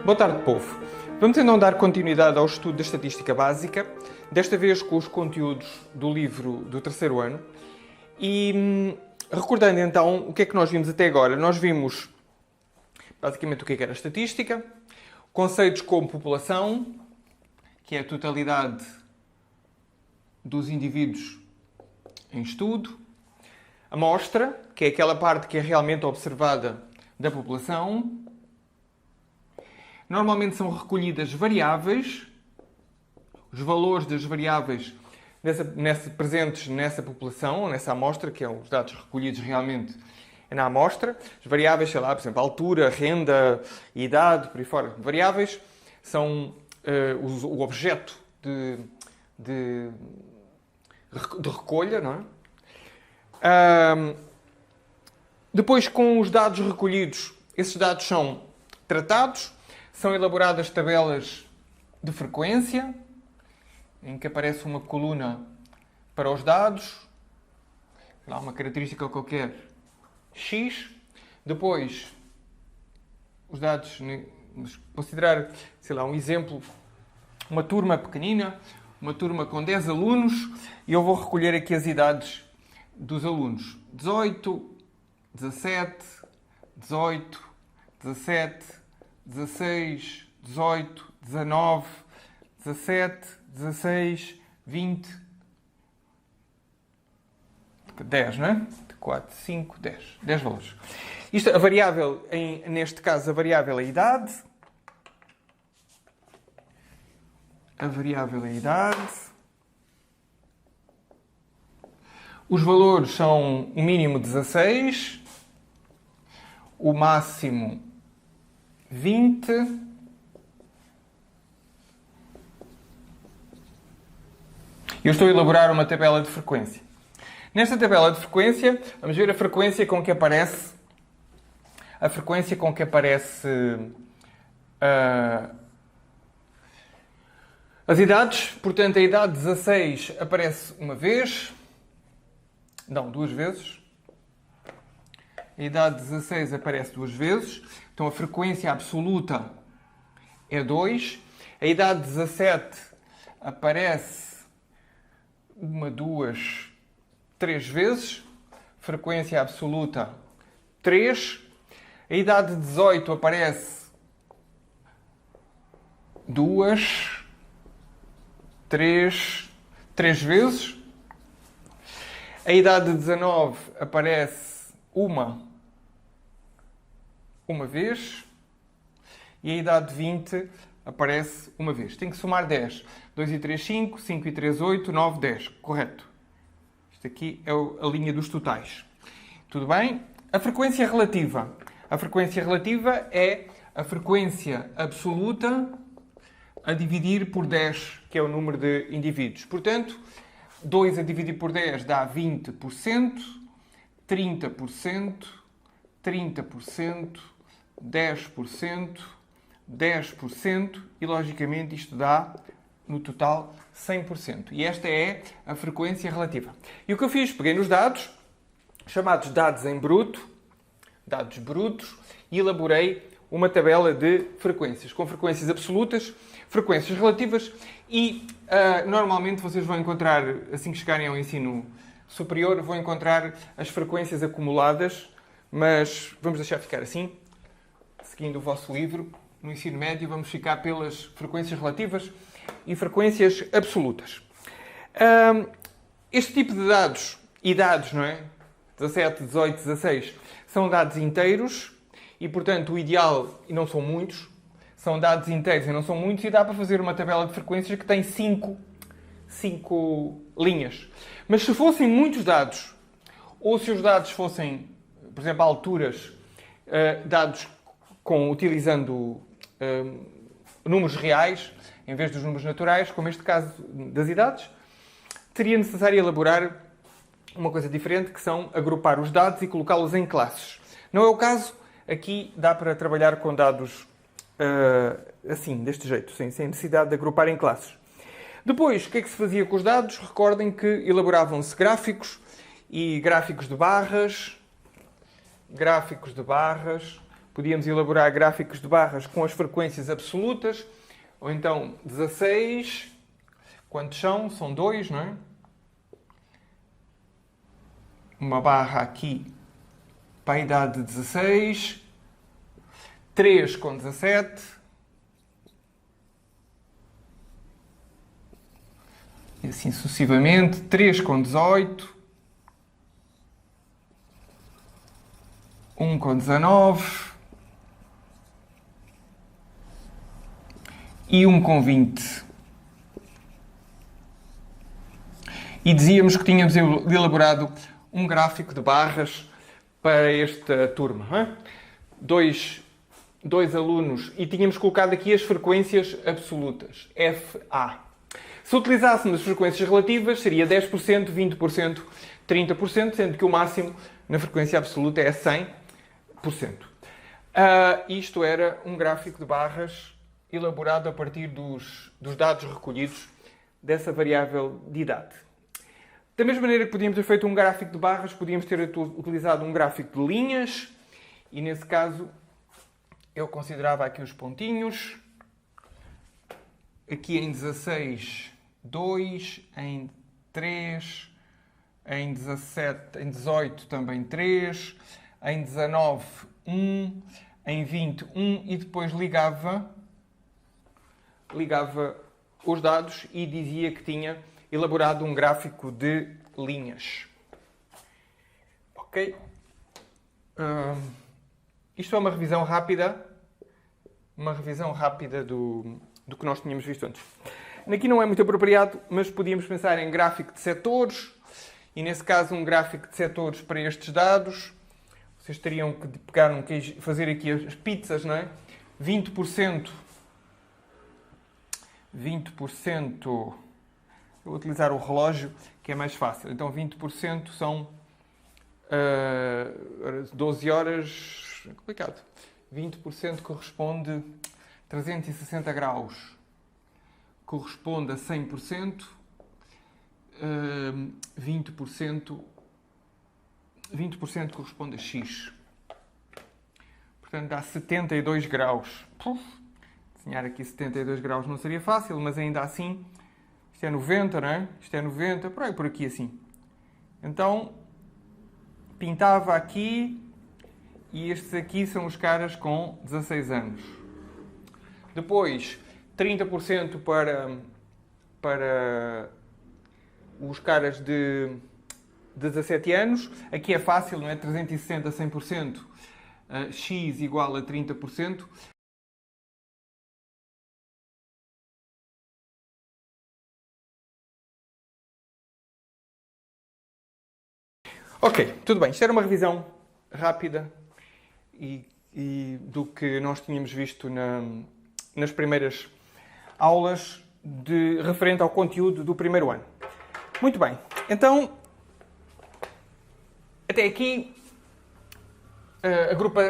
Boa tarde, povo. Vamos então dar continuidade ao estudo da estatística básica, desta vez com os conteúdos do livro do terceiro ano. E recordando então o que é que nós vimos até agora. Nós vimos basicamente o que é que era a estatística, conceitos como população, que é a totalidade dos indivíduos em estudo, amostra, que é aquela parte que é realmente observada da população. Normalmente são recolhidas variáveis, os valores das variáveis presentes nessa população, nessa amostra, que são os dados recolhidos realmente na amostra. As variáveis, sei lá, por exemplo, altura, renda, idade, por aí fora. Variáveis são o objeto de recolha, não é? Depois, com os dados recolhidos, esses dados são tratados, são elaboradas tabelas de frequência, em que aparece uma coluna para os dados, lá uma característica qualquer X. Depois, os dados, vamos considerar, sei lá, um exemplo, uma turma pequenina, uma turma com 10 alunos, e eu vou recolher aqui as idades dos alunos. 18, 17, 18, 17, 16, 18, 19, 17, 16, 20, 10, não é? 4, 5, 10. 10 valores. Isto, a variável, neste caso, a variável é a idade. A variável é a idade. Os valores são o mínimo 16, o máximo 20, eu estou a elaborar uma tabela de frequência. Nesta tabela de frequência, vamos ver a frequência com que aparece as idades. Portanto, a idade 16 aparece uma vez, não, duas vezes. A idade 16 aparece duas vezes. Então, a frequência absoluta é 2. A idade 17 aparece uma, duas, três vezes. Frequência absoluta 3. A idade 18 aparece duas, três vezes. A idade 19 aparece uma vez, e a idade 20 aparece uma vez. Tem que somar 10. 2 e 3, 5, 5 e 3, 8, 9, 10. Correto. Isto aqui é a linha dos totais. Tudo bem? A frequência relativa. A frequência relativa é a frequência absoluta a dividir por 10, que é o número de indivíduos. Portanto, 2 a dividir por 10 dá 20%, 30%, 30%, 10%, 10% e, logicamente, isto dá, no total, 100%. E esta é a frequência relativa. E o que eu fiz? Peguei nos dados, chamados dados em bruto, dados brutos, e elaborei uma tabela de frequências, com frequências absolutas, frequências relativas e, normalmente, vocês vão encontrar, assim que chegarem ao ensino superior, vão encontrar as frequências acumuladas, mas vamos deixar ficar assim. Seguindo o vosso livro, no ensino médio, vamos ficar pelas frequências relativas e frequências absolutas. Este tipo de dados, idades, não é? 17, 18, 16, são dados inteiros e, portanto, o ideal, e não são muitos, são dados inteiros e não são muitos, e dá para fazer uma tabela de frequências que tem 5 linhas. Mas se fossem muitos dados, ou se os dados fossem, por exemplo, alturas, dados utilizando números reais, em vez dos números naturais, como este caso das idades, seria necessário elaborar uma coisa diferente, que são agrupar os dados e colocá-los em classes. Não é o caso. Aqui dá para trabalhar com dados assim, deste jeito, sem necessidade de agrupar em classes. Depois, o que é que se fazia com os dados? Recordem que elaboravam-se gráficos e gráficos de barras, Podíamos elaborar gráficos de barras com as frequências absolutas, ou então 16, quantos são? São 2, não é? Uma barra aqui para a idade de 16, 3 com 17, e assim sucessivamente, 3 com 18, 1 com 19 e 1 com 20. E dizíamos que tínhamos elaborado um gráfico de barras para esta turma. Não é? Dois alunos, e tínhamos colocado aqui as frequências absolutas, FA. Se utilizássemos as frequências relativas, seria 10%, 20%, 30%, sendo que o máximo na frequência absoluta é 100%. Isto era um gráfico de barras elaborado a partir dos dados recolhidos dessa variável de idade. Da mesma maneira que podíamos ter feito um gráfico de barras, podíamos ter utilizado um gráfico de linhas, e nesse caso eu considerava aqui os pontinhos, aqui em 16, 2, em 3, em 17, em 18 também 3, em 19, 1, em 20, 1, e depois ligava os dados e dizia que tinha elaborado um gráfico de linhas. Ok? Isto é uma revisão rápida do que nós tínhamos visto antes. Aqui não é muito apropriado, mas podíamos pensar em gráfico de setores, e nesse caso um gráfico de setores para estes dados. Vocês teriam que pegar fazer aqui as pizzas, não é? 20%, eu vou utilizar o relógio, que é mais fácil. Então 20% são 12 horas, é complicado. 20% corresponde a 360 graus. Corresponde a 100%. 20% corresponde a X. Portanto, dá 72 graus. Desenhar aqui 72 graus não seria fácil, mas ainda assim, isto é 90, não é? Isto é 90, por aqui assim. Então, pintava aqui, e estes aqui são os caras com 16 anos. Depois, 30% para os caras de 17 anos. Aqui é fácil, não é? 360 a 100%, x igual a 30%. Ok, tudo bem. Isto era uma revisão rápida do que nós tínhamos visto nas primeiras aulas referente ao conteúdo do primeiro ano. Muito bem. Então, até aqui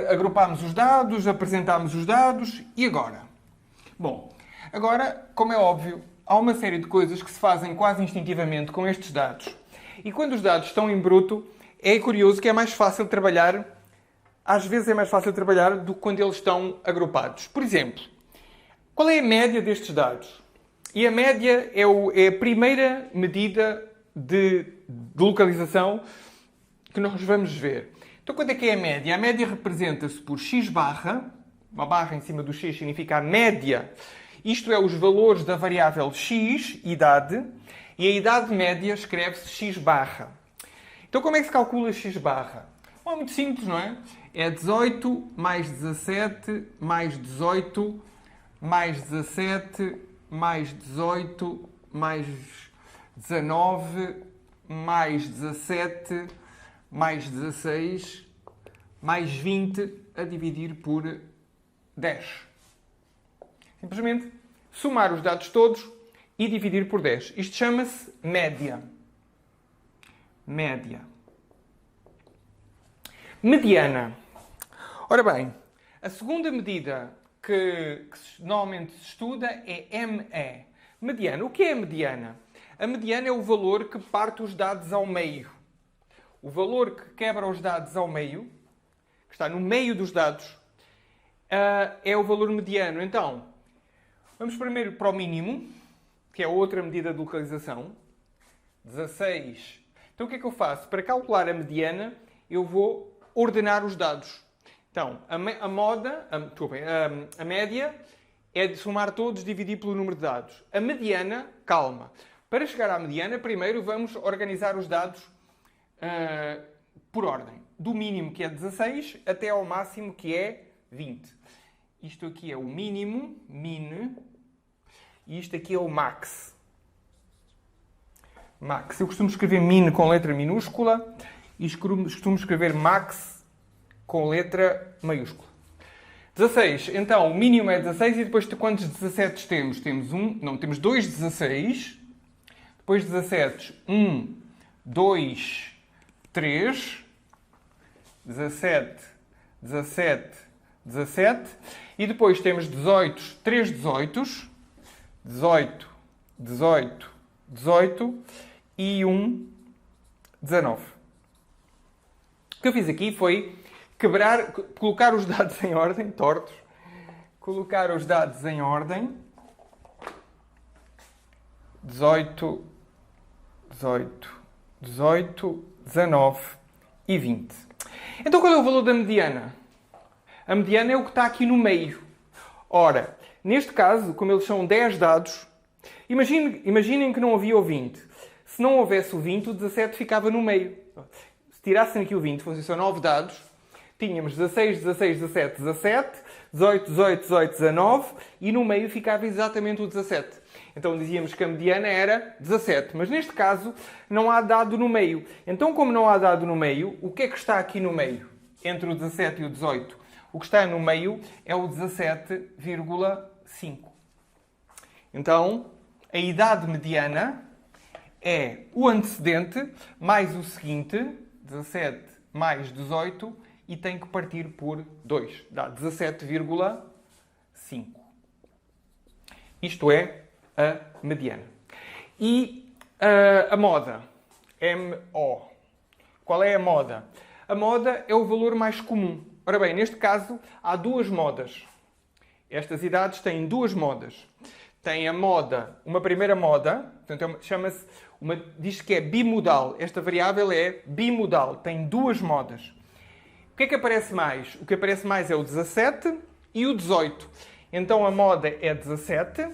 agrupámos os dados, apresentámos os dados, e agora? Bom, agora, como é óbvio, há uma série de coisas que se fazem quase instintivamente com estes dados. E quando os dados estão em bruto, é curioso que é mais fácil trabalhar, às vezes é mais fácil trabalhar do que quando eles estão agrupados. Por exemplo, qual é a média destes dados? E a média é a primeira medida de localização que nós vamos ver. Então, quando é que é a média? A média representa-se por x barra, uma barra em cima do x significa a média, isto é, os valores da variável x, idade, e a idade média escreve-se x barra. Então, como é que se calcula x barra? Bom, é muito simples, não é? É 18 mais 17 mais 18 mais 17 mais 18 mais 19 mais 17 mais 16 mais 20 a dividir por 10. Simplesmente somar os dados todos e dividir por 10. Isto chama-se média. Média. Mediana. Ora bem, a segunda medida que normalmente se estuda é ME. Mediana. O que é a mediana? A mediana é o valor que parte os dados ao meio. O valor que quebra os dados ao meio, que está no meio dos dados, é o valor mediano. Então, vamos primeiro para o mínimo, que é outra medida de localização. 16. Então, o que é que eu faço? Para calcular a mediana, eu vou ordenar os dados. Então, a média é de somar todos, dividir pelo número de dados. A mediana, calma. Para chegar à mediana, primeiro vamos organizar os dados por ordem. Do mínimo, que é 16, até ao máximo, que é 20. Isto aqui é o mínimo, min, e isto aqui é o max. Max. Eu costumo escrever min com letra minúscula e costumo escrever max com letra maiúscula. 16. Então, o mínimo é 16 e depois quantos 17 temos? Temos dois 16. Depois 17. 1, 2, 3. 17, 17, 17. E depois temos 18, 3 18. 18, 18, 18 e 1, 19. O que eu fiz aqui foi colocar os dados em ordem, tortos. Colocar os dados em ordem. 18, 18, 18, 19 e 20. Então qual é o valor da mediana? A mediana é o que está aqui no meio. Ora, neste caso, como eles são 10 dados, imaginem que não havia o 20. Se não houvesse o 20, o 17 ficava no meio. Se tirassem aqui o 20, fossem só 9 dados, tínhamos 16, 16, 17, 17, 18, 18, 18, 19 e no meio ficava exatamente o 17. Então dizíamos que a mediana era 17. Mas neste caso não há dado no meio. Então, como não há dado no meio, o que é que está aqui no meio? Entre o 17 e o 18? O que está no meio é o 17,5. Então, a idade mediana é o antecedente mais o seguinte, 17 mais 18, e tem que partir por 2. Dá 17,5. Isto é a mediana. E a moda? MO. Qual é a moda? A moda é o valor mais comum. Ora bem, neste caso, há duas modas. Estas idades têm duas modas. Tem a moda, uma primeira moda, portanto, diz que é bimodal. Esta variável é bimodal, tem duas modas. O que é que aparece mais? O que aparece mais é o 17 e o 18. Então a moda é 17.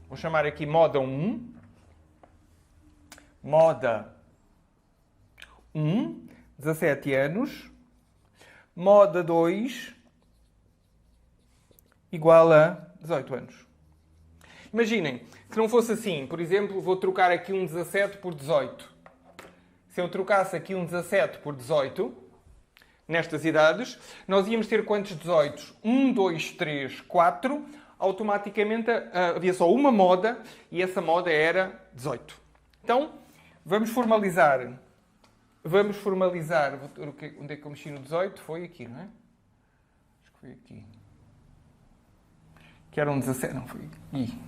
Vou chamar aqui moda 1. Moda 1, 17 anos. Moda 2, igual a 18 anos. Imaginem que não fosse assim. Por exemplo, vou trocar aqui um 17 por 18. Se eu trocasse aqui um 17 por 18, nestas idades, nós íamos ter quantos 18? 1, 2, 3, 4. Automaticamente havia só uma moda e essa moda era 18. Então, vamos formalizar. Onde é que eu mexi no 18? Foi aqui, não é? Acho que foi aqui. Que era um 17. Não, foi aqui.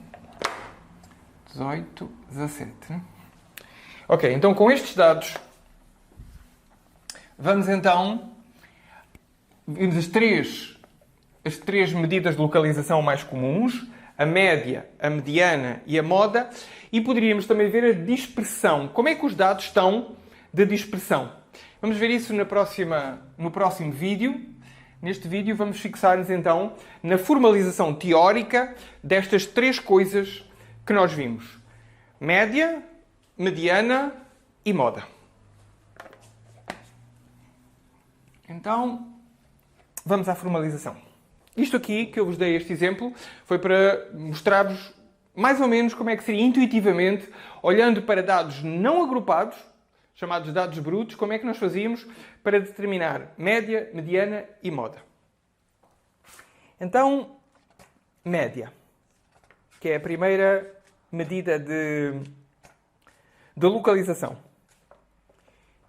18, 17. Né? Ok, então com estes dados, vamos então... Vimos as três medidas de localização mais comuns. A média, a mediana e a moda. E poderíamos também ver a dispersão. Como é que os dados estão de dispersão? Vamos ver isso no próximo vídeo. Neste vídeo vamos fixar-nos então na formalização teórica destas três coisas que nós vimos. Média, mediana e moda. Então, vamos à formalização. Isto aqui, que eu vos dei este exemplo, foi para mostrar-vos mais ou menos como é que seria intuitivamente, olhando para dados não agrupados, chamados dados brutos, como é que nós fazíamos para determinar média, mediana e moda. Então, média, que é a primeira medida de localização.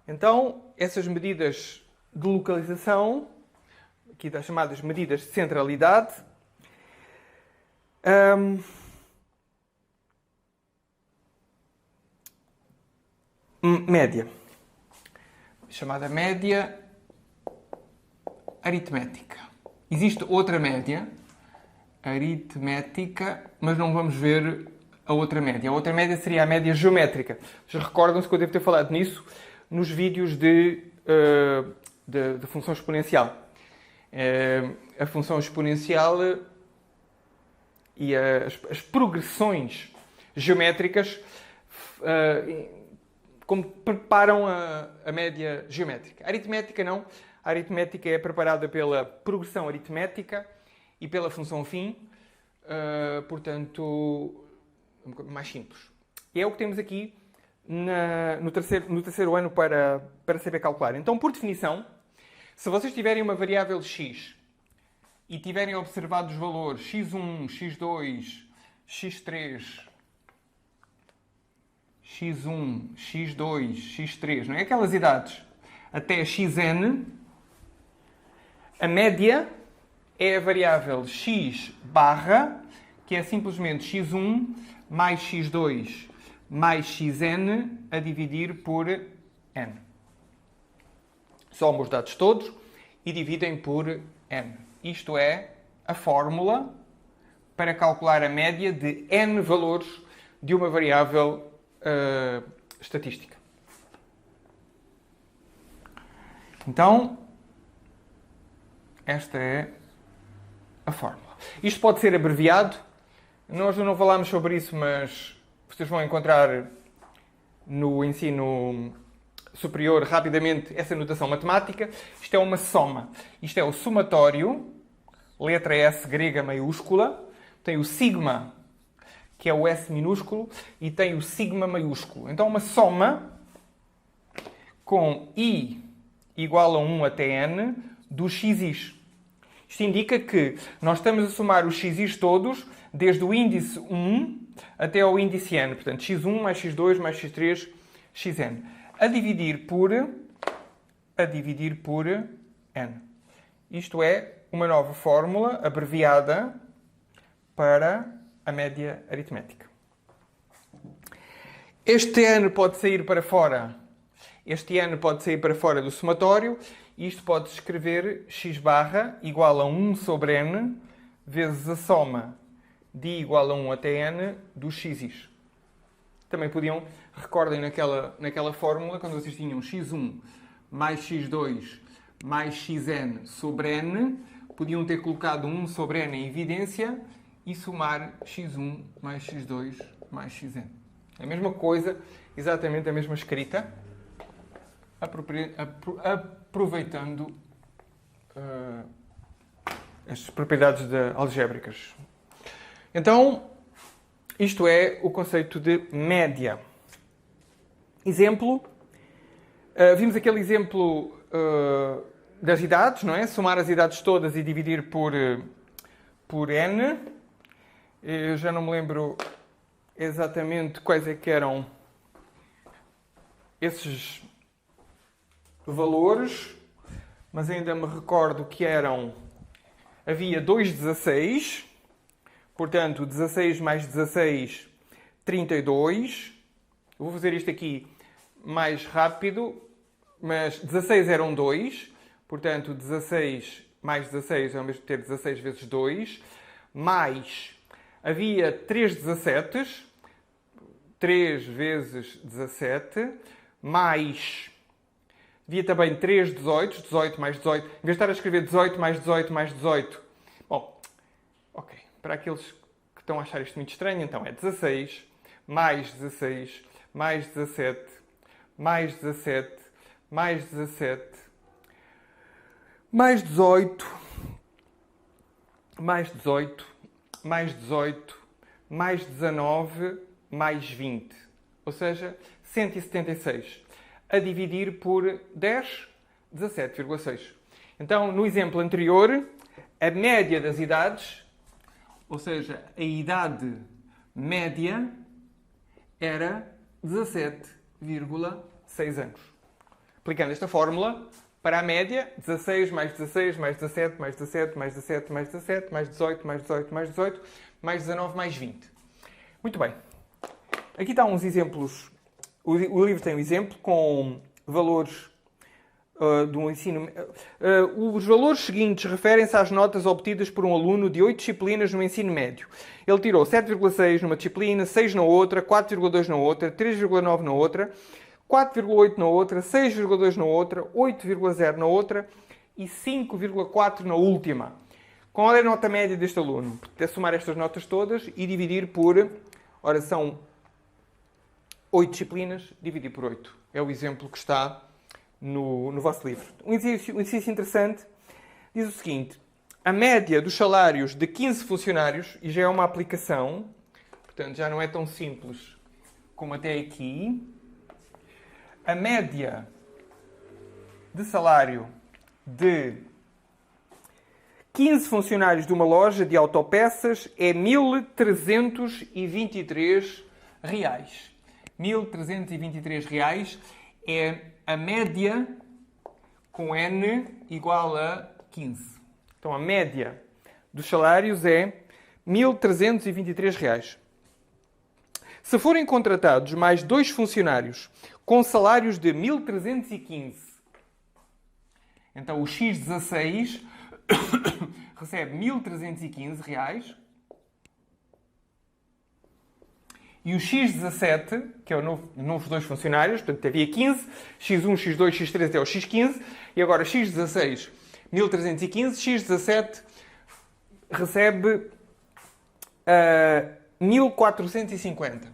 Então, essas medidas de localização, aqui das chamadas medidas de centralidade, média, chamada média aritmética. existe outra média aritmética, mas não vamos ver a outra média. A outra média seria a média geométrica. Vocês recordam-se que eu devo ter falado nisso nos vídeos de função exponencial. A função exponencial e as progressões geométricas como preparam a média geométrica. A aritmética não. A aritmética é preparada pela progressão aritmética e pela função φ, portanto, mais simples. E é o que temos aqui no terceiro ano para saber calcular. Então, por definição, se vocês tiverem uma variável x e tiverem observado os valores x1, x2, x3, x1, x2, x3, não é? Aquelas idades até xn, a média é a variável x barra, que é simplesmente x1 mais x2 mais xn a dividir por n. Somam os dados todos e dividem por n. Isto é a fórmula para calcular a média de n valores de uma variável estatística. Então, esta é a fórmula. Isto pode ser abreviado. Nós não falámos sobre isso, mas vocês vão encontrar no ensino superior rapidamente essa notação matemática. Isto é uma soma. Isto é o somatório, letra S grega maiúscula, tem o sigma, que é o S minúsculo, e tem o sigma maiúsculo. Então, uma soma com I igual a 1 até N dos xis. Isto indica que nós estamos a somar os xis todos, desde o índice 1 até ao índice n. Portanto, x1 mais x2 mais x3, xn. A dividir por n. Isto é uma nova fórmula abreviada para a média aritmética. Este n pode sair para fora. Este n pode sair para fora do somatório. Isto pode-se escrever x barra igual a 1 sobre n vezes a soma de I igual a 1 até n dos xis. Também podiam, recordem naquela fórmula, quando vocês tinham x1 mais x2 mais xn sobre n, podiam ter colocado 1 sobre n em evidência e somar x1 mais x2 mais xn. A mesma coisa, exatamente a mesma escrita, aproveitando as propriedades algébricas. Então, isto é o conceito de média. Exemplo. Vimos aquele exemplo das idades, não é? Somar as idades todas e dividir por n. Eu já não me lembro exatamente quais é que eram esses valores, mas ainda me recordo que havia 2,16, portanto, 16 mais 16, 32. Eu vou fazer isto aqui mais rápido, mas 16 eram 2, portanto, 16 mais 16 é o mesmo que ter 16 vezes 2, mais havia 3 17, 3 vezes 17, mais havia também 3 18, 18 mais 18, em vez de estar a escrever 18 mais 18 mais 18. Bom, ok, para aqueles que estão a achar isto muito estranho, então é 16 mais 16 mais 17 mais 17 mais 17 mais 18 mais 18 mais 18 mais 19 mais 20. Ou seja, 176. A dividir por 10, 17,6. Então, no exemplo anterior, a média das idades, ou seja, a idade média, era 17,6 anos. Aplicando esta fórmula para a média, 16 mais 16 mais 17 mais 17 mais 17 mais 17 mais 18 mais 18 mais 18 mais 19 mais 20. Muito bem. Aqui estão uns exemplos. O livro tem um exemplo com valores do ensino. Os valores seguintes referem-se às notas obtidas por um aluno de 8 disciplinas no ensino médio. Ele tirou 7,6 numa disciplina, 6 na outra, 4,2 na outra, 3,9 na outra, 4,8 na outra, 6,2 na outra, 8,0 na outra e 5,4 na última. Qual é a nota média deste aluno? É somar estas notas todas e dividir por... Ora, são 8 disciplinas, dividir por 8. É o exemplo que está no vosso livro. Um exercício interessante diz o seguinte: a média dos salários de 15 funcionários, e já é uma aplicação, portanto já não é tão simples como até aqui, a média de salário de 15 funcionários de uma loja de autopeças é 1.323 reais. 1.323 reais é a média com N igual a 15. Então, a média dos salários é 1.323 reais. Se forem contratados mais 2 funcionários com salários de 1.315, então o X16 recebe 1.315 reais e o X17, que é o novos 2 funcionários, portanto havia 15, X1, X2, X3 é o X15, e agora X16, 1.315, X17 recebe 1.450.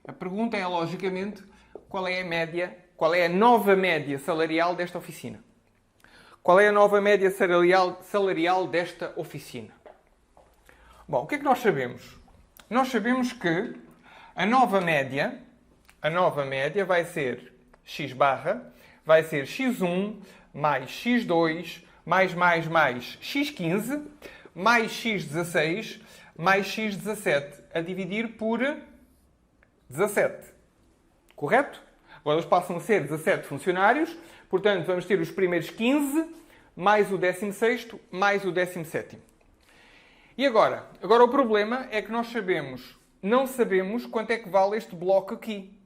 A pergunta é, logicamente, qual é a média, qual é a nova média salarial desta oficina? Qual é a nova média salarial desta oficina? Bom, o que é que nós sabemos? Nós sabemos que a nova média vai ser x barra, vai ser x1 mais x2 mais x15 mais x16 mais x17 a dividir por 17. Correto? Agora eles passam a ser 17 funcionários, portanto vamos ter os primeiros 15 mais o 16º mais o 17º. E agora? Agora o problema é que nós não sabemos quanto é que vale este bloco aqui.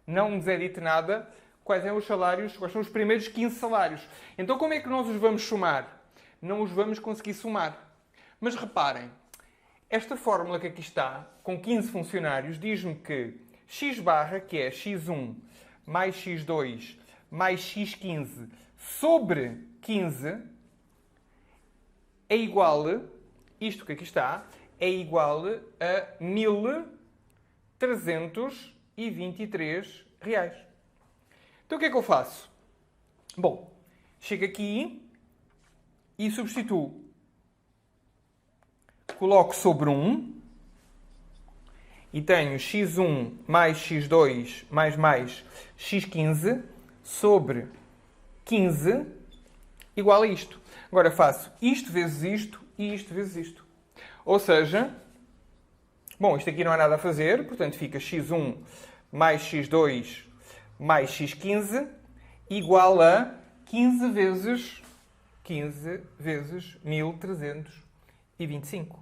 Não nos é dito nada quais são os salários, quais são os primeiros 15 salários. Então como é que nós os vamos somar? Não os vamos conseguir somar. Mas reparem, esta fórmula que aqui está, com 15 funcionários, diz-me que x barra, que é x1 mais x2 mais x15 sobre 15, é igual... Isto que aqui está é igual a 1.323 reais. Então o que é que eu faço? Bom, chego aqui e substituo. Coloco sobre 1 e tenho x1 mais x2 mais x15 sobre 15 igual a isto. Agora faço isto vezes isto e isto vezes isto. Ou seja, bom, isto aqui não há nada a fazer, portanto fica x1 mais x2 mais x15 igual a 15 vezes 1.325.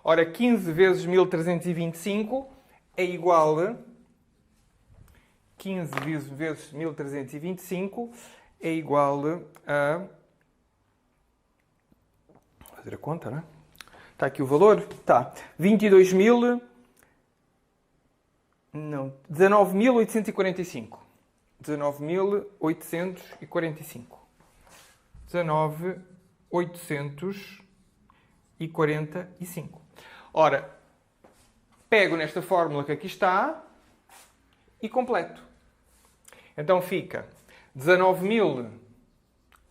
Ora, 15 vezes 1.325 é igual a 15 vezes 1.325 é igual a... fazer a conta, não é? Está aqui o valor? Está. 22.000... Não. 19.845. 19.845. 19.845. Ora, pego nesta fórmula que aqui está e completo. Então fica 19.000...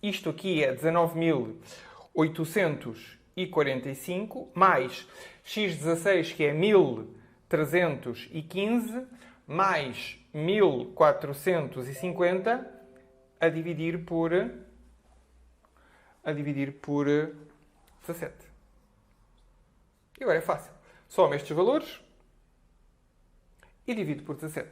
Isto aqui é 19.845 mais x16, que é 1.315, mais 1.450 a dividir por 17. E agora é fácil. Somo estes valores e divido por 17.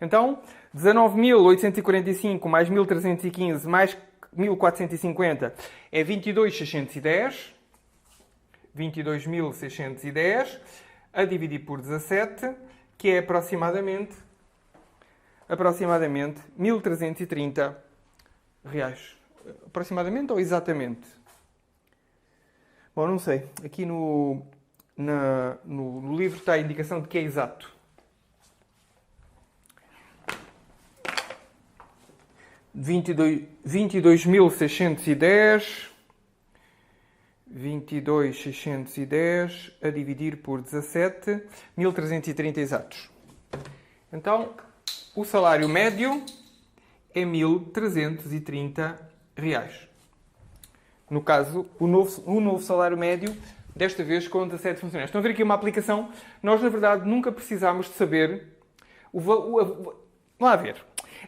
Então, 19.845 mais 1.315 mais 1.450 é 22.610. 22.610 a dividir por 17, que é aproximadamente 1.330 reais. Aproximadamente ou exatamente? Bom, não sei. Aqui no livro está a indicação de que é exato. 22.610 22.610 a dividir por 17, 1.330 exatos. Então, o salário médio é 1.330 reais. No caso, o novo salário médio, desta vez com 17 funcionários. Estão a ver aqui uma aplicação? Nós, na verdade, nunca precisámos de saber vamos lá ver.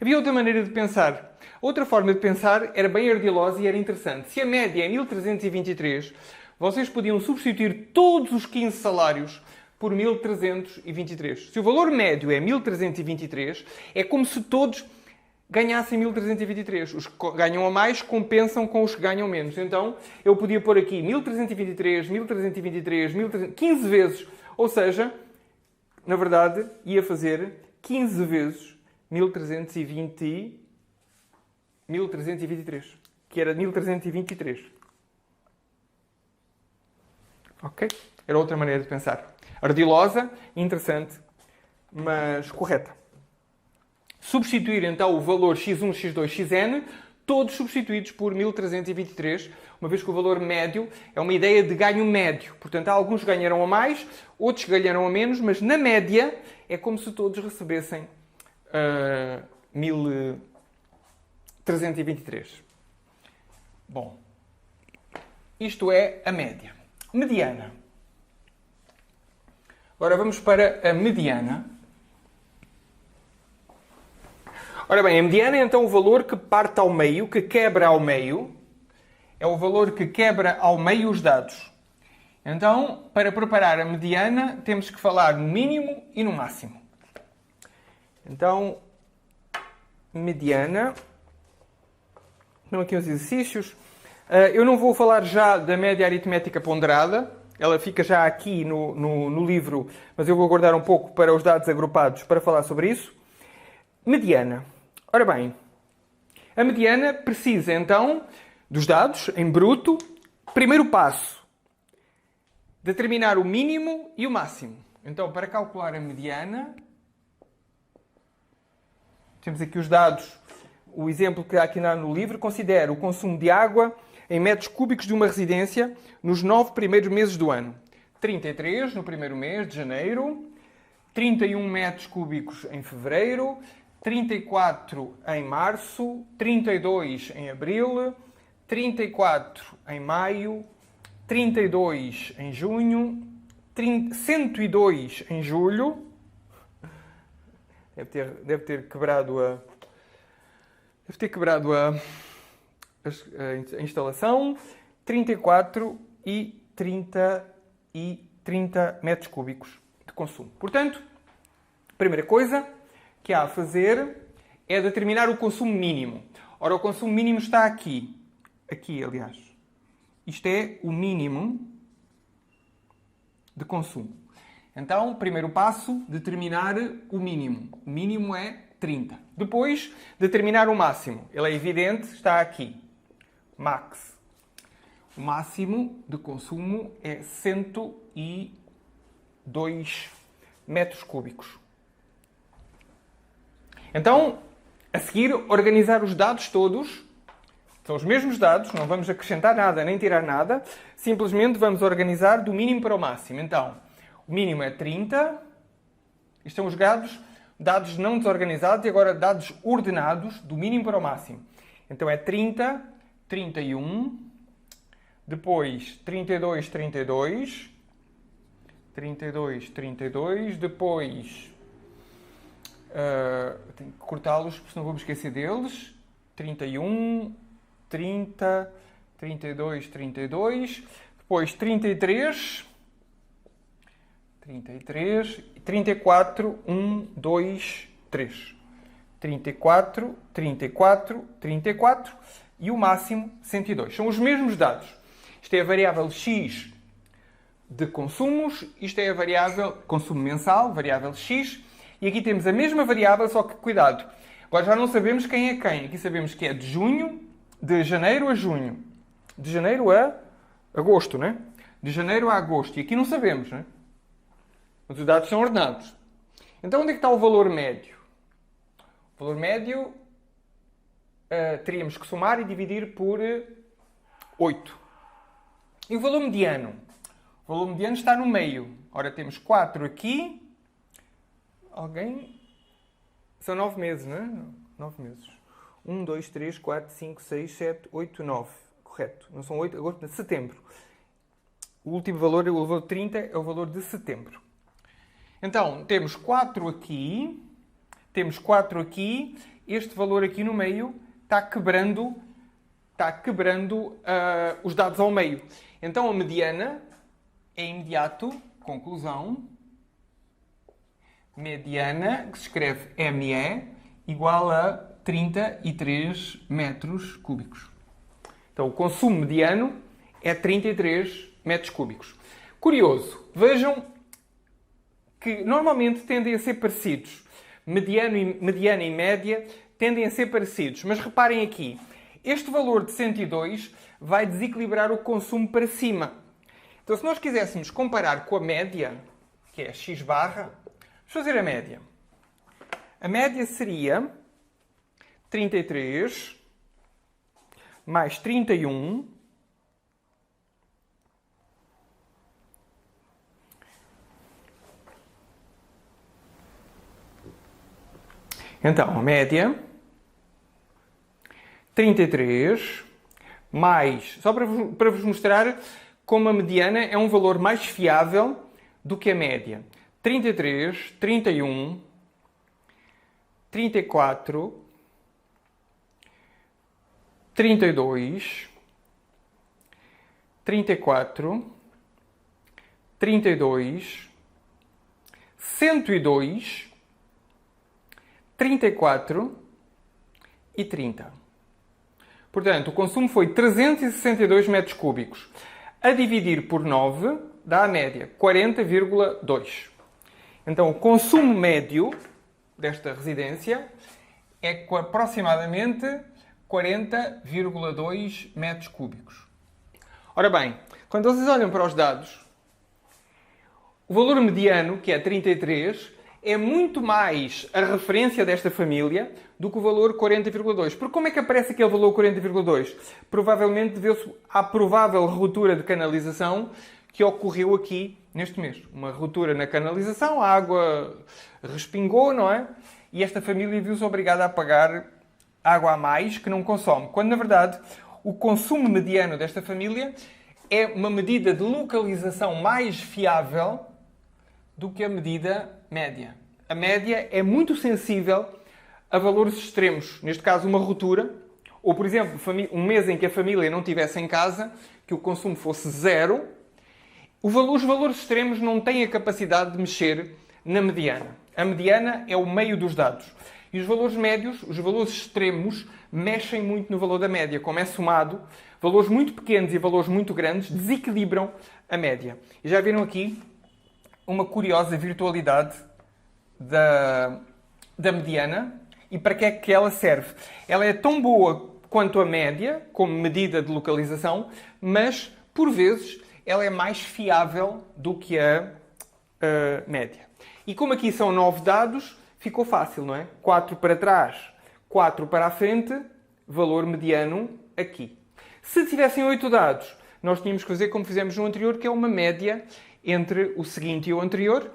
Havia outra maneira de pensar. Outra forma de pensar era bem ardilosa e era interessante. Se a média é 1.323, vocês podiam substituir todos os 15 salários por 1.323. Se o valor médio é 1.323, é como se todos ganhassem 1.323. Os que ganham a mais compensam com os que ganham menos. Então, eu podia pôr aqui 1.323, 1.323, 1.300, 15 vezes. Ou seja, na verdade, ia fazer 15 vezes 1.323, que era 1.323. Ok? Era outra maneira de pensar. Ardilosa, interessante, mas correta. Substituir então o valor x1, x2, xn, todos substituídos por 1.323, uma vez que o valor médio é uma ideia de ganho médio. Portanto, alguns ganharão a mais, outros ganharão a menos, mas na média é como se todos recebessem 1.323. Bom, isto é a média. Mediana. Agora vamos para a mediana. Ora bem, a mediana é então o valor que parte ao meio, que quebra ao meio. É o valor que quebra ao meio os dados. Então, para preparar a mediana, temos que falar no mínimo e no máximo. Então, mediana. Estão aqui os exercícios. Eu não vou falar já da média aritmética ponderada. Ela fica já aqui no livro, mas eu vou guardar um pouco para os dados agrupados para falar sobre isso. Mediana. Ora bem, a mediana precisa então dos dados em bruto. Primeiro passo, determinar o mínimo e o máximo. Então, para calcular a mediana, temos aqui os dados. O exemplo que há aqui no livro considera o consumo de água em metros cúbicos de uma residência nos 9 primeiros meses do ano. 33 no primeiro mês de janeiro, 31 metros cúbicos em fevereiro, 34 em março, 32 em abril, 34 em maio, 32 em junho, 102 em julho. Deve ter quebrado a instalação. 34 e 30 metros cúbicos de consumo. Portanto, a primeira coisa que há a fazer é determinar o consumo mínimo. Ora, o consumo mínimo está aqui. Aqui, aliás. Isto é o mínimo de consumo. Então, primeiro passo, determinar o mínimo. O mínimo é 30. Depois, determinar o máximo. Ele é evidente, está aqui. Max. O máximo de consumo é 102 metros cúbicos. Então, a seguir, organizar os dados todos. São os mesmos dados, não vamos acrescentar nada nem tirar nada. Simplesmente vamos organizar do mínimo para o máximo. Então, o mínimo é 30. Isto são os dados não desorganizados e agora dados ordenados do mínimo para o máximo. Então é 30, 31, depois 32, 32, 32, 32, depois tenho que cortá-los, porque senão vou me esquecer deles. 31, 30, 32, 32, depois 33, 33, 34, 1, 2, 3. 34, 34, 34 e o máximo 102. São os mesmos dados. Isto é a variável x de consumos, isto é a variável consumo mensal, variável x, e aqui temos a mesma variável, só que, cuidado, Agora já não sabemos quem é quem. Aqui sabemos que é de janeiro a junho. De janeiro a agosto, né? De janeiro a agosto. E aqui não sabemos, né? Mas os dados são ordenados. Então, onde é que está o valor médio? O valor médio teríamos que somar e dividir por 8. E o valor mediano? O valor mediano está no meio. Ora, temos 4 aqui. Alguém? São 9 meses, não é? 9 meses. 1, 2, 3, 4, 5, 6, 7, 8, 9. Correto. Não são 8, agosto, setembro. O último valor, o valor 30, é o valor de setembro. Então, temos 4 aqui. Temos 4 aqui. Este valor aqui no meio está quebrando os dados ao meio. Então, a mediana é imediato, conclusão, mediana, que se escreve ME, igual a 33 metros cúbicos. Então, o consumo mediano é 33 metros cúbicos. Curioso, vejam que normalmente tendem a ser parecidos. Mediana e média tendem a ser parecidos. Mas reparem aqui, este valor de 102 vai desequilibrar o consumo para cima. Então, se nós quiséssemos comparar com a média, que é x barra, vamos fazer a média. A média seria 33 mais 31 Então, a média 33 mais, só para vos mostrar como a mediana é um valor mais fiável do que a média. 33, 31, 34, 32, 34, 32, 102, 34 e 30. Portanto, o consumo foi 362 metros cúbicos. A dividir por 9 dá a média, 40,2. Então, o consumo médio desta residência é aproximadamente 40,2 metros cúbicos. Ora bem, quando vocês olham para os dados, o valor mediano, que é 33, é muito mais a referência desta família do que o valor 40,2. Porque como é que aparece aquele valor 40,2? Provavelmente deveu-se à provável ruptura de canalização que ocorreu aqui neste mês. Uma ruptura na canalização, a água respingou, não é? E esta família viu-se obrigada a pagar água a mais que não consome. Quando, na verdade, o consumo mediano desta família é uma medida de localização mais fiável do que a medida média. A média é muito sensível a valores extremos. Neste caso, uma ruptura. Ou, por exemplo, um mês em que a família não estivesse em casa, que o consumo fosse zero. Os valores extremos não têm a capacidade de mexer na mediana. A mediana é o meio dos dados. E os valores médios, os valores extremos, mexem muito no valor da média. Como é somado, valores muito pequenos e valores muito grandes desequilibram a média. E já viram aqui uma curiosa virtualidade da mediana. E para que é que ela serve? Ela é tão boa quanto a média, como medida de localização, mas, por vezes, ela é mais fiável do que a média. E como aqui são 9 dados, ficou fácil, não é? 4 para trás, 4 para a frente, valor mediano aqui. Se tivessem 8 dados, nós tínhamos que fazer como fizemos no anterior, que é uma média entre o seguinte e o anterior,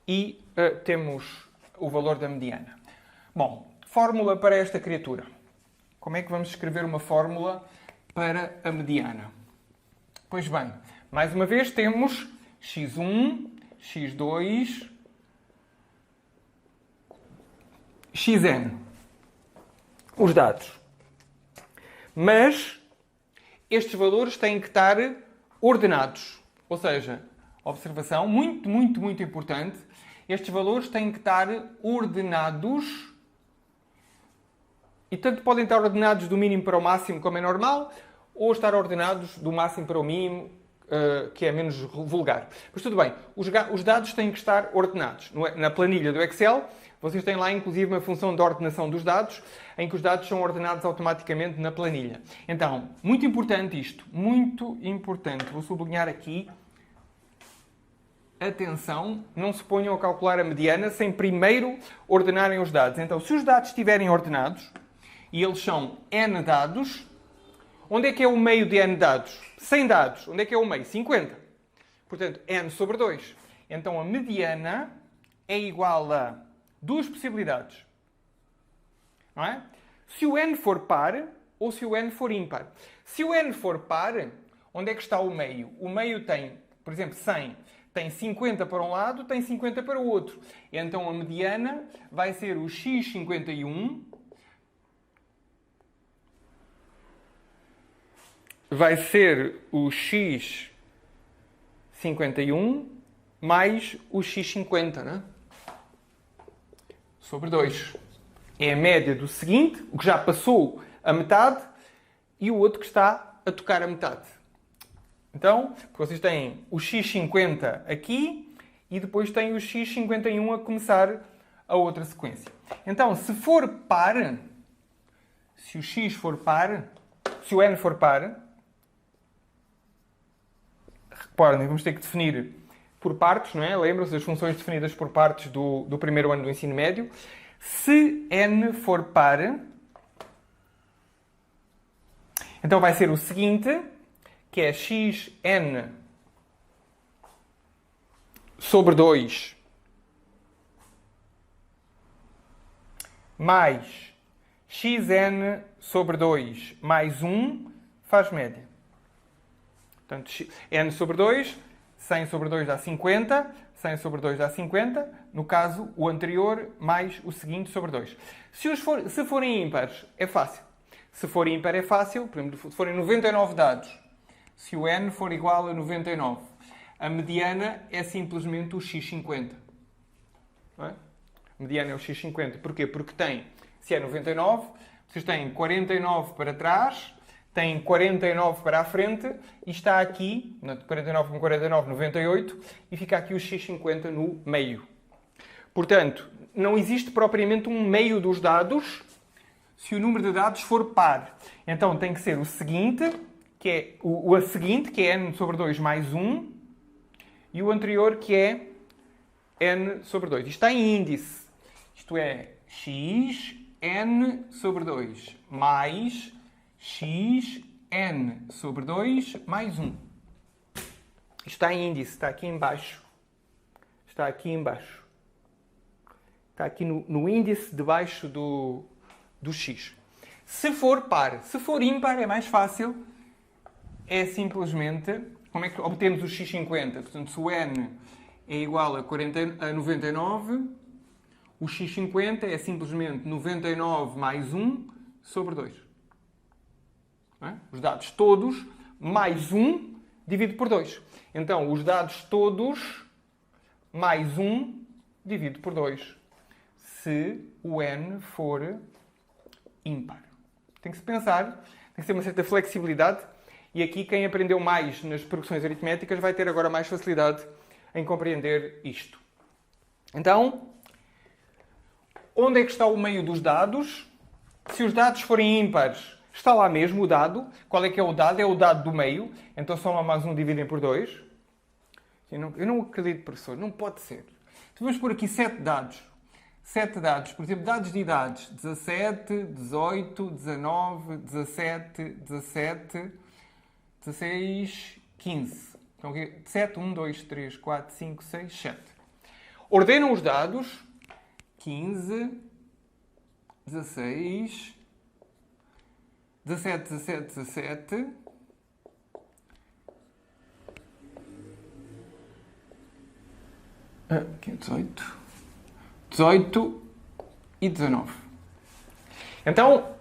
e temos o valor da mediana. Bom, fórmula para esta criatura. Como é que vamos escrever uma fórmula para a mediana? Pois bem, mais uma vez temos x1, x2, xn. Os dados. Mas estes valores têm que estar ordenados. Ou seja, observação muito, muito, muito importante. Estes valores têm que estar ordenados. E tanto podem estar ordenados do mínimo para o máximo, como é normal, ou estar ordenados do máximo para o mínimo, que é menos vulgar. Mas tudo bem, os dados têm que estar ordenados. Na planilha do Excel, vocês têm lá inclusive uma função de ordenação dos dados, em que os dados são ordenados automaticamente na planilha. Então, muito importante isto, muito importante. Vou sublinhar aqui. Atenção, não se ponham a calcular a mediana sem primeiro ordenarem os dados. Então, se os dados estiverem ordenados, e eles são n dados, onde é que é o meio de n dados? 100 dados. Onde é que é o meio? 50. Portanto, n sobre 2. Então, a mediana é igual a duas possibilidades. Não é? Se o n for par ou se o n for ímpar. Se o n for par, onde é que está o meio? O meio tem, por exemplo, 100. Tem 50 para um lado, tem 50 para o outro. Então, a mediana vai ser o x51 vai ser o x51 mais o x50, né? Sobre 2. É a média do seguinte, o que já passou a metade, e o outro que está a tocar a metade. Então, vocês têm o x50 aqui e depois têm o x51 a começar a outra sequência. Então, se for par, se o x for par, se o n for par, reparem, vamos ter que definir por partes, não é? Lembram-se das funções definidas por partes do primeiro ano do ensino médio. Se n for par, então vai ser o seguinte, que é xn sobre 2 mais xn sobre 2 mais 1 faz média. Portanto, n sobre 2, 100 sobre 2 dá 50, 100 sobre 2 dá 50, no caso, o anterior mais o seguinte sobre 2. Se forem ímpares, é fácil. Se for ímpar, é fácil. Por exemplo, se forem 99 dados, se o n for igual a 99, a mediana é simplesmente o x50. Não é? A mediana é o x50. Porquê? Porque tem, se é 99, vocês têm 49 para trás, têm 49 para a frente, e está aqui, 49 com 49, 98, e fica aqui o x50 no meio. Portanto, não existe propriamente um meio dos dados se o número de dados for par. Então tem que ser o seguinte, que é o a seguinte, que é n sobre 2 mais 1, e o anterior, que é n sobre 2. Isto está em índice. Isto é x n sobre 2 mais x n sobre 2 mais 1. Isto está em índice, está aqui em baixo. Está aqui em baixo. Está aqui no índice debaixo do x. Se for par, se for ímpar é mais fácil. É simplesmente, como é que obtemos o x50? Portanto, se o n é igual a 99, o x50 é simplesmente 99 mais 1 sobre 2. Não é? Os dados todos mais 1 dividido por 2. Então, os dados todos mais 1 dividido por 2. Se o n for ímpar. Tem que se pensar, tem que ter uma certa flexibilidade. E aqui quem aprendeu mais nas progressões aritméticas vai ter agora mais facilidade em compreender isto. Então, onde é que está o meio dos dados? Se os dados forem ímpares, está lá mesmo o dado. Qual é que é o dado? É o dado do meio. Então soma mais 1 dividem por 2. Eu não acredito, professor. Não pode ser. Então vamos pôr aqui 7 dados. 7 dados. Por exemplo, dados de idades. 17, 18, 19, 17, 17... 16, 15. Então, 7, 1, 2, 3, 4, 5, 6, 7. Ordenam os dados. 15, 16, 17, 17, 17. Aqui 18. 18 e 19. Então,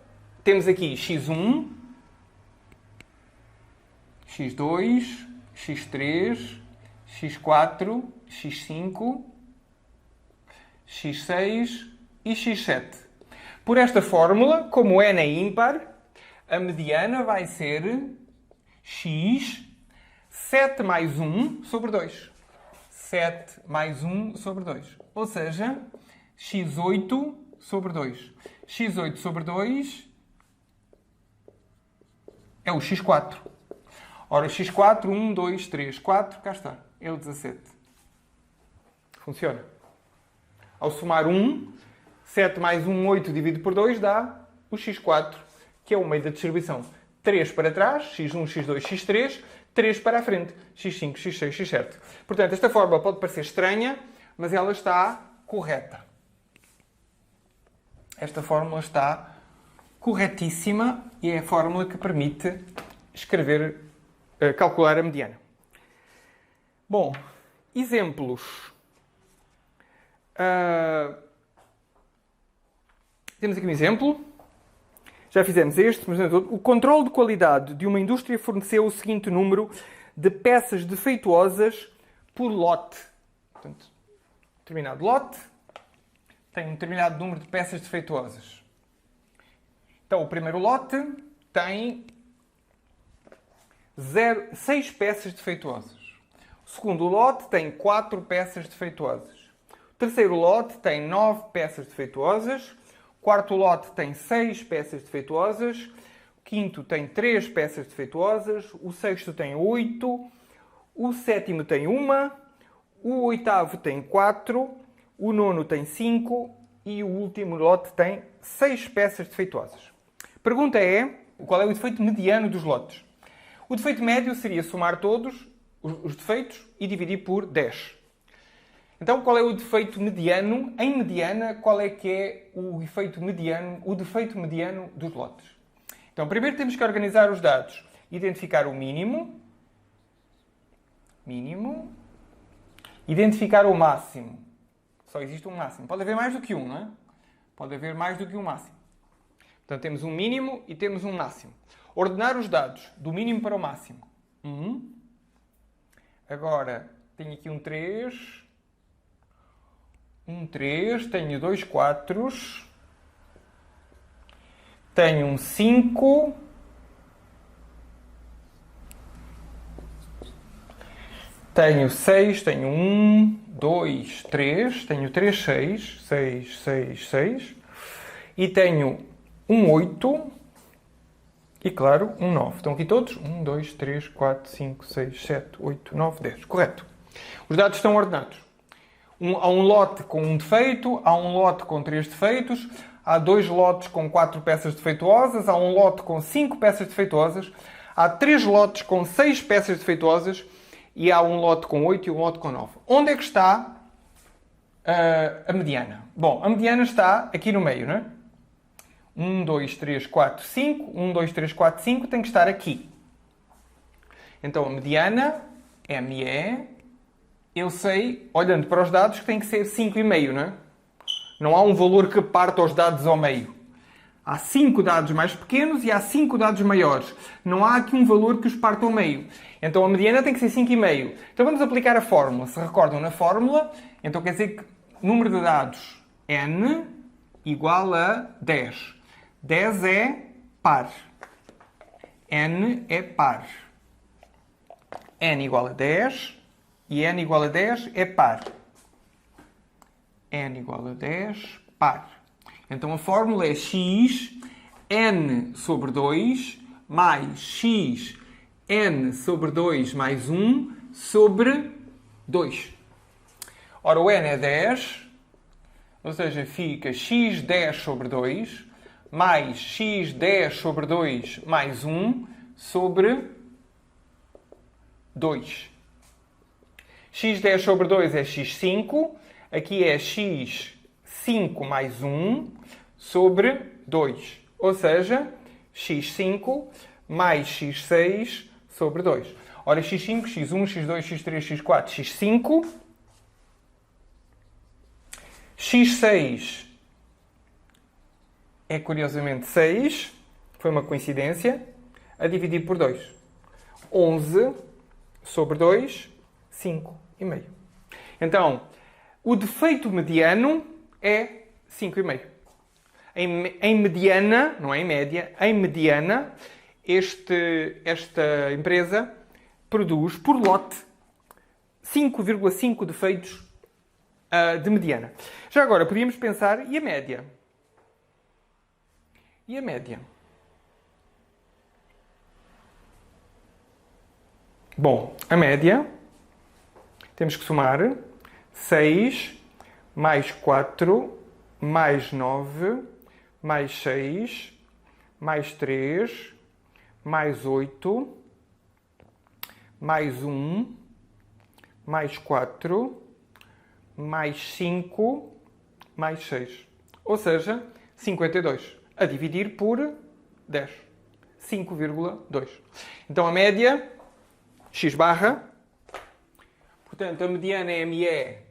temos aqui x1, x2, x3, x4, x5, x6 e x7. Por esta fórmula, como n é ímpar, a mediana vai ser x 7 mais 1 sobre 2. 7 mais 1 sobre 2. Ou seja, x8 sobre 2. x8 sobre 2 é o x4. Ora, x4, 1, 2, 3, 4, cá está. É o 17. Funciona. Ao somar 1, 7 mais 1, 8 dividido por 2 dá o x4, que é o meio da distribuição. 3 para trás, x1, x2, x3, 3 para a frente, x5, x6, x7. Portanto, esta fórmula pode parecer estranha, mas ela está correta. Esta fórmula está corretíssima e é a fórmula que permite calcular a mediana. Bom, exemplos. Temos aqui um exemplo. Já fizemos este, mas não é todo. O controle de qualidade de uma indústria forneceu o seguinte número de peças defeituosas por lote. Portanto, determinado lote tem um determinado número de peças defeituosas. Então, o primeiro lote tem 6 peças defeituosas. O segundo lote tem 4 peças defeituosas. O terceiro lote tem 9 peças defeituosas. O quarto lote tem 6 peças defeituosas. O quinto tem 3 peças defeituosas. O sexto tem 8. O sétimo tem 1. O oitavo tem 4. O nono tem 5. E o último lote tem 6 peças defeituosas. A pergunta é, qual é o defeito mediano dos lotes? O defeito médio seria somar todos os defeitos e dividir por 10. Então, qual é o defeito mediano? Em mediana, qual é que é o defeito mediano dos lotes? Então, primeiro temos que organizar os dados. Identificar o mínimo. Identificar o máximo. Só existe um máximo. Pode haver mais do que um, não é? Pode haver mais do que um máximo. Portanto, temos um mínimo e temos um máximo. Ordenar os dados do mínimo para o máximo. Agora, tenho aqui um 3. Um 3. Tenho 2 4. Tenho um 5. Tenho 6. Tenho 1, 2, 3. Tenho 3 6. 6, 6, 6. E tenho um 8. E, claro, um 9. Estão aqui todos? 1, 2, 3, 4, 5, 6, 7, 8, 9, 10. Correto. Os dados estão ordenados. Há um lote com um defeito, há um lote com 3 defeitos, há 2 lotes com 4 peças defeituosas, há um lote com 5 peças defeituosas, há 3 lotes com 6 peças defeituosas e há um lote com 8 e um lote com 9. Onde é que está a mediana? Bom, a mediana está aqui no meio, não é? 1, 2, 3, 4, 5. 1, 2, 3, 4, 5 tem que estar aqui. Então, a mediana, ME, eu sei, olhando para os dados, que tem que ser 5,5, não é? Não há um valor que parta os dados ao meio. Há 5 dados mais pequenos e há 5 dados maiores. Não há aqui um valor que os parta ao meio. Então, a mediana tem que ser 5,5. Então, vamos aplicar a fórmula. Se recordam na fórmula, então quer dizer que o número de dados N igual a 10. 10 é par. N é par. N igual a 10 e N igual a 10 é par. N igual a 10, par. Então a fórmula é x n sobre 2 mais x n sobre 2 mais 1 sobre 2. Ora, o n é 10, ou seja, fica x 10 sobre 2 mais x 10 sobre 2 mais 1 sobre 2. x 10 sobre 2 é x5. Aqui é x5 mais 1 sobre 2. Ou seja, x5 mais x6 sobre 2. Ora, x5, x1, x2, x3, x4, x5. x6 é curiosamente 6. Foi uma coincidência. A dividir por 2. 11 sobre 2, 5,5. Então, o defeito mediano é 5,5. Em mediana, não é em média, em mediana, esta empresa produz, por lote, 5,5 defeitos de mediana. Já agora, podíamos pensar, e a média? E a média? Bom, a média, temos que somar 6 mais 4 mais 9 mais 6 mais 3 mais 8 mais 1 mais 4 mais 5 mais 6. Ou seja, 52. A dividir por 10. 5,2. Então a média, x barra, portanto a mediana ME é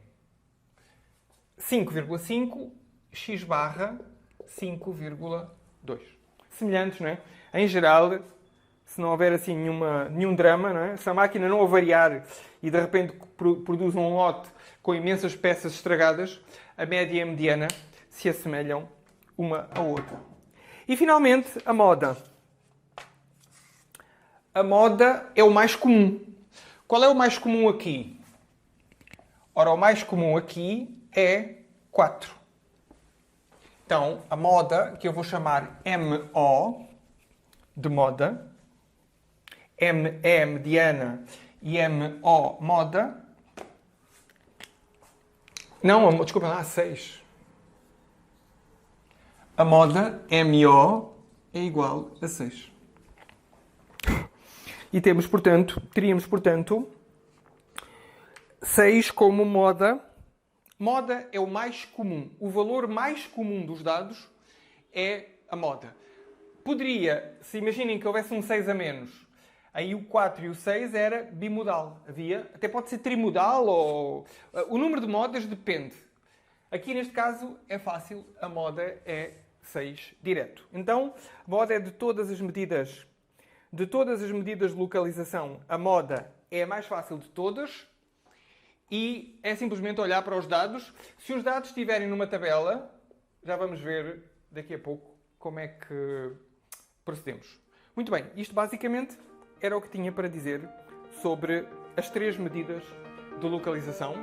5,5, x barra 5,2. Semelhantes, não é? Em geral, se não houver assim nenhum drama, não é? Se a máquina não avariar e de repente produz um lote com imensas peças estragadas, a média e a mediana se assemelham uma à outra. E finalmente, a moda. A moda é o mais comum. Qual é o mais comum aqui? Ora, o mais comum aqui é 4. Então, a moda, que eu vou chamar MO, de moda, M é mediana e MO moda. Não, desculpa lá, 6. A moda MO é igual a 6. E teríamos, portanto, 6 como moda. Moda é o mais comum. O valor mais comum dos dados é a moda. Se imaginem que houvesse um 6 a menos, aí o 4 e o 6 era bimodal. Até pode ser trimodal ou... O número de modas depende. Aqui neste caso é fácil, a moda é 6 direto. Então, a moda é de todas as medidas de localização, a moda é a mais fácil de todas e é simplesmente olhar para os dados. Se os dados estiverem numa tabela, já vamos ver daqui a pouco como é que procedemos. Muito bem, isto basicamente era o que tinha para dizer sobre as 3 medidas de localização: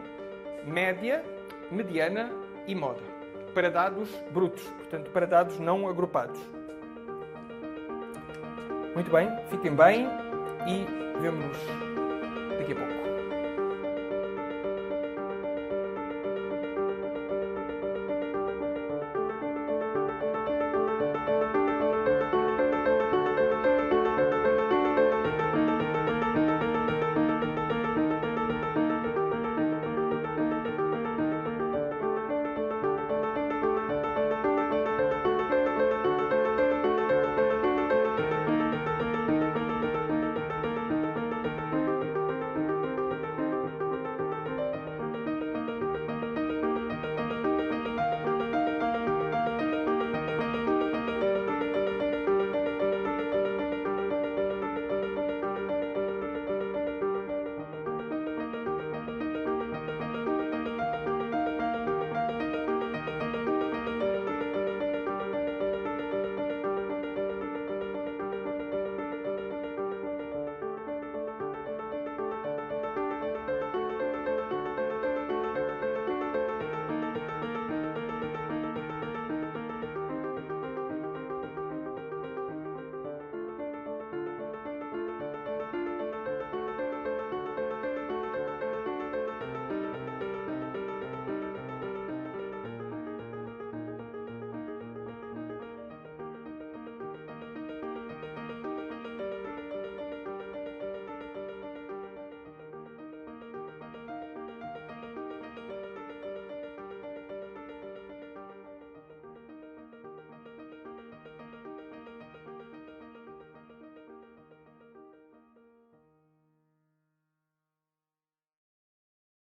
média, mediana e moda, para dados brutos, portanto, para dados não agrupados. Muito bem, fiquem bem e vemo-nos daqui a pouco.